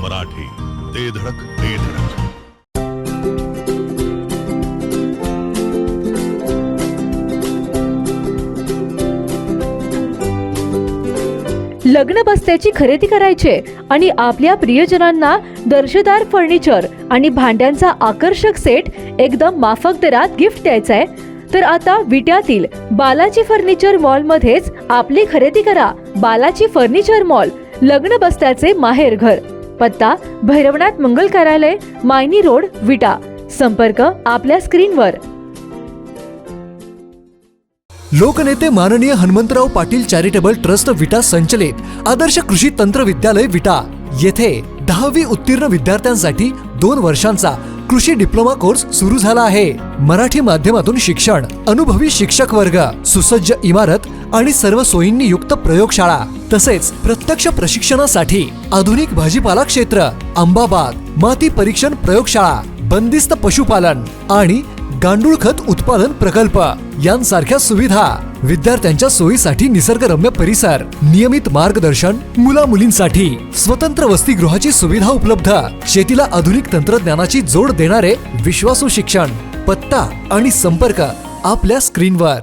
मराठी, ते धडक ते धडक. लग्न बस्त्याची खरेदी करायचे आणि आपल्या प्रियजनांना दर्जेदार फर्निचर आणि भांड्यांचा आकर्षक सेट एकदम माफक दरात गिफ्ट द्यायचाय तर आता विट्यातील बालाजी फर्निचर मॉल मध्येच आपली खरेदी करा. बालाजी फर्निचर मॉल, लग्न बस्त्याचे माहेरघर. पत्ता भैरवनाथ मंगल कार्यालय, मायनी रोड, विटा. संपर्क आपल्या स्क्रीनवर. लोकनेते माननीय हनुमंतराव पाटील चॅरिटेबल ट्रस्ट विटा संचलित आदर्श कृषी तंत्र विद्यालय विटा येथे 10वी उत्तीर्ण विद्यार्थ्यांसाठी 2 वर्षांचा कृषी डिप्लोमा कोर्स सुरू झाला आहे. मराठी माध्यमातून शिक्षण, अनुभवी शिक्षक वर्ग, सुसज्ज इमारत आणि सर्व सोयींनी युक्त प्रयोगशाळा तसेच प्रत्यक्ष प्रशिक्षणासाठी आधुनिक भाजीपाला क्षेत्र, आंबाबाग, माती परीक्षण प्रयोगशाळा, बंदिस्त पशुपालन आणि गांडूळ खत उत्पादन प्रकल्प यांसारख्या सुविधा, विद्यार्थ्यांच्या सोयीसाठी निसर्गरम्य परिसर, नियमित मार्गदर्शन, मुला मुलींसाठी स्वतंत्र वसतिगृहाची सुविधा उपलब्ध, शेतीला आधुनिक तंत्रज्ञानाची जोड देणारे विश्वासू शिक्षण. पत्ता आणि संपर्क आपल्या स्क्रीनवर.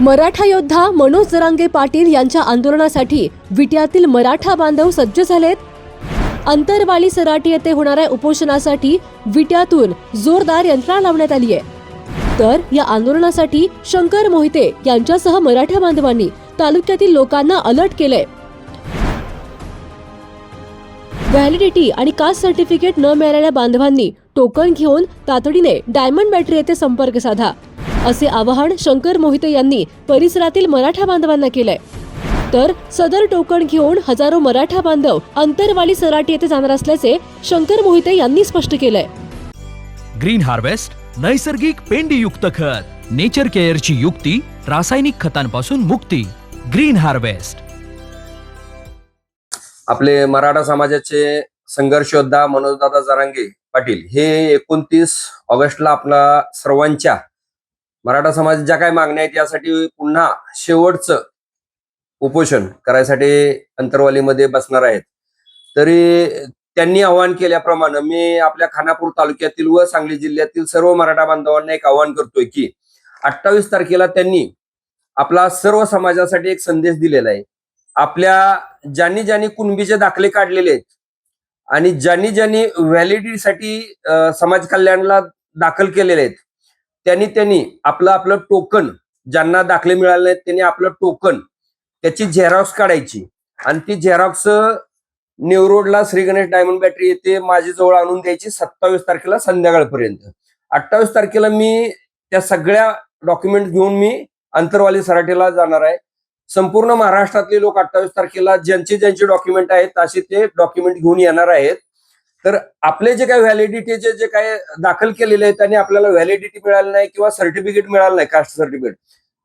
मराठा योद्धा मनोज जरांगे पाटील यांच्या आंदोलनासाठी विट्यातील मराठा बांधव सज्ज झालेत. अंतरवाली सराटी येथे होणाऱ्या उपोषणासाठी विट्यातून जोरदार यंत्रणा लावण्यात आली आहे. तर या आंदोलनासाठी शंकर मोहिते यांच्यासह मराठा बांधवांनी तालुक्यातील लोकांना अलर्ट केलंय. व्हॅलिडिटी आणि कास्ट सर्टिफिकेट न मिळालेल्या बांधवांनी टोकन घेऊन तातडीने डायमंड बॅटरी येथे संपर्क साधा, असे आवाहन शंकर मोहिते यांनी परिसरातील मराठा बांधवांना केलंय. तर सदर टोकन घेऊन हजारो मराठा बांधव अंतरवाली सराटी येथे जाणार असल्याचे शंकर मोहिते यांनी स्पष्ट केलंय. ग्रीन हार्वेस्ट नैसर्गिक पेंडीयुक्त खत, नेचर केअरची युक्ती, रासायनिक खतांपासून मुक्ती. Green harvest. आपले मराठा समाजाचे संघर्ष योद्धा मनोजदादा जरांगे पाटील हे 29 ऑगस्टला आपला सर्वांच्या मराठा समाजाच्या ज्या काही मागण्या आहेत यासाठी पुन्हा शेवटचं उपोषण करायसाठी अंतरवालीमध्ये बसणार आहेत. तरी त्यांनी आवाहन केल्याप्रमाणे मी आपल्या खानापूर तालुक्यातील व सांगली जिल्ह्यातील सर्व मराठा बांधवांना एक आवाहन करतोय की 28 तारखेला त्यांनी आपला सर्व समाजासाठी एक संदेश दिलेला आहे. आपल्या ज्यांनी कुणबीचे दाखले काढलेले आहेत आणि ज्यांनी व्हॅलिडिटीसाठी समाज कल्याणला दाखल केलेले आहेत त्यांनी आपलं टोकन, ज्यांना दाखले मिळाले नाहीत त्यांनी आपलं टोकन त्याची झेरॉक्स काढायची आणि ती झेरॉक्स न्यू रोडला श्री गणेश डायमंड बॅटरी येथे माझी जवळ आणून द्यायची 27 तारखेला संध्याकाळपर्यंत. 28 तारखेला मी त्या सगळ्या डॉक्युमेंट घेऊन मी अंतरवाली सराटीला जाणार आहे. संपूर्ण महाराष्ट्रातले लोक 28 तारखेला ज्यांचे डॉक्युमेंट आहेत असे ते डॉक्युमेंट घेऊन येणार आहेत. तर आपले जे काही व्हॅलिडिटीचे जे काही दाखल केलेले आहेत त्यांनी आपल्याला व्हॅलिडिटी मिळाली नाही किंवा सर्टिफिकेट मिळालं नाही, कास्ट सर्टिफिकेट,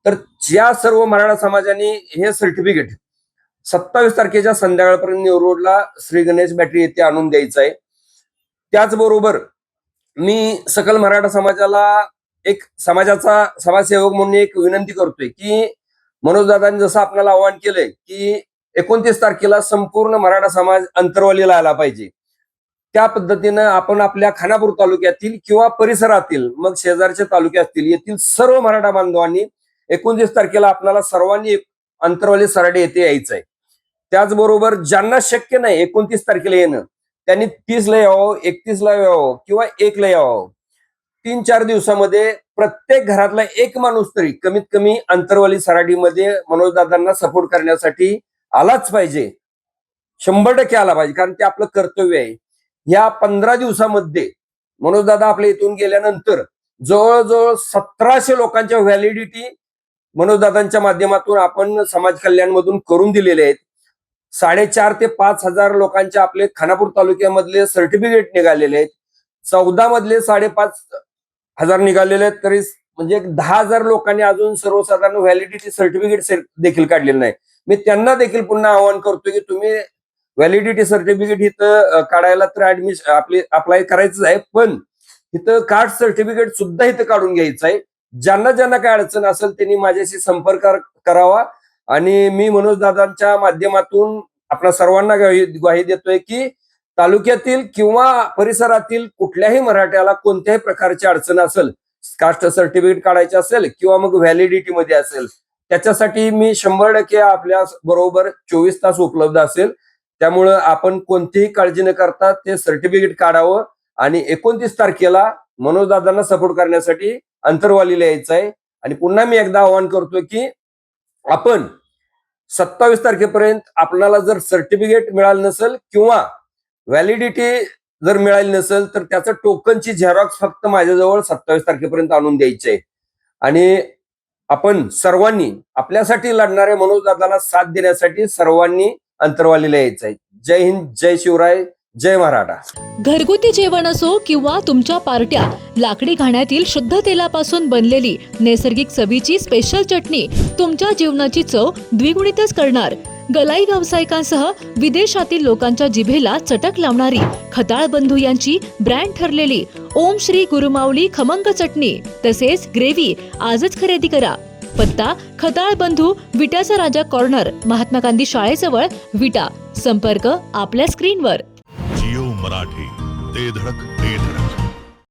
तर ज्या सर्व मराठा समाजाने हे सर्टिफिकेट 27 तारखेच्या संध्याकाळपर्यंत न्यू रोडला श्री गणेश बॅटरी येथे आणून द्यायचं आहे. त्याचबरोबर मी सकल मराठा समाजाला एक समाजाचा समाजसेवक म्हणून एक विनंती करतोय की मनोजदादांनी जसं आपल्याला आवाहन केलंय की 29 तारखेला संपूर्ण मराठा समाज अंतरवालीला आला पाहिजे, त्या पद्धतीनं आपण आपल्या खानापूर तालुक्यातील किंवा परिसरातील, मग शेजारचे तालुके असतील, येथील सर्व मराठा बांधवांनी 29 तारखेला आपल्याला सर्वांनी अंतरवाली सराटी येथे यायचं आहे. त्याचबरोबर ज्यांना शक्य नाही 29 तारखेला येणं त्यांनी 30ला यावं, 31ला यावं किंवा 1ला यावं. 3-4 दिवसामध्ये प्रत्येक घरातला एक माणूस तरी कमीत कमी अंतरवाली सराटीमध्ये मनोजदादांना सपोर्ट करण्यासाठी आलाच पाहिजे, 100% आला पाहिजे, कारण ते आपलं कर्तव्य आहे. या 15 दिवसामध्ये मनोजदादा आपल्या इथून गेल्यानंतर जवळजवळ 1700 लोकांच्या व्हॅलिडिटी मनोजदादांच्या माध्यमातून आपण समाज कल्याण मधून करून दिलेले आहेत. 4,500 ते 5,000 लोकांचे आपले खानापूर तालुक्यामधले सर्टिफिकेट निघालेले आहेत. 14 मधले 5,500 निघालेले आहेत. तरी म्हणजे 10,000 लोकांनी अजून सर्वसाधारण व्हॅलिडिटी सर्टिफिकेट देखील काढलेलं नाही. मी त्यांना देखील पुन्हा आवाहन करतो की तुम्ही व्हॅलिडिटी सर्टिफिकेट इथं काढायला तर ऍडमिशन अप्लाय करायचं आहे, पण इथं कास्ट सर्टिफिकेट सुद्धा इथं काढून घ्यायचं आहे. ज्यांना काय अडचण असेल त्यांनी माझ्याशी संपर्क करावा आणि मी मनोजदादांच्या माध्यमातून आपल्या सर्वांना ग्वाही देतोय की तालुक्यातील किंवा परिसरातील कुठल्याही मराठ्याला कोणत्याही प्रकारची अडचण असेल, कास्ट सर्टिफिकेट काढायचे असेल किंवा मग व्हॅलिडिटी मध्ये असेल, त्याच्यासाठी मी 100% आपल्या बरोबर 24 तास उपलब्ध असेल. त्यामुळं आपण कोणतीही काळजी न करता ते सर्टिफिकेट काढावं आणि 29 तारखेला मनोजदादांना सपोर्ट करण्यासाठी अंतरवालीला यायचं आहे. आणि पुन्हा मी एकदा आवाहन करतो की आपण 27 तारखेपर्यंत आपल्याला जर सर्टिफिकेट मिळालं नसेल किंवा व्हॅलिडिटी जर मिळाली नसेल तर त्याचं टोकनची झेरॉक्स फक्त माझ्याजवळ 27 तारखेपर्यंत आणून द्यायची आहे. आणि आपण सर्वांनी आपल्यासाठी लढणाऱ्या मनोजदादाला साथ देण्यासाठी सर्वांनी अंतरवालीला यायचं आहे. जय हिंद, जय शिवराय, जय मराठा. घरगुती जेवण असो किंवा तुमच्या पार्ट्या, लाकडी घाण्यातील शुद्ध तेलापासून बनलेली नैसर्गिक चवीची स्पेशल चटणी तुमच्या जीवनाची चव द्विगुणितच करणार. गलाई व्यावसायिकांसह विदेशातील लोकांच्या जिभेला चटक लावणारी खताळ बंधू यांची ब्रँड ठरलेली ओम श्री गुरुमाऊली खमंग चटणी तसेच ग्रेव्ही आजच खरेदी करा. पत्ता खताळ बंधू, विट्याचा राजा कॉर्नर, महात्मा गांधी शाळेजवळ, विटा. संपर्क आपल्या स्क्रीनवर. जिओ मराठी, ते धडक ते धडक.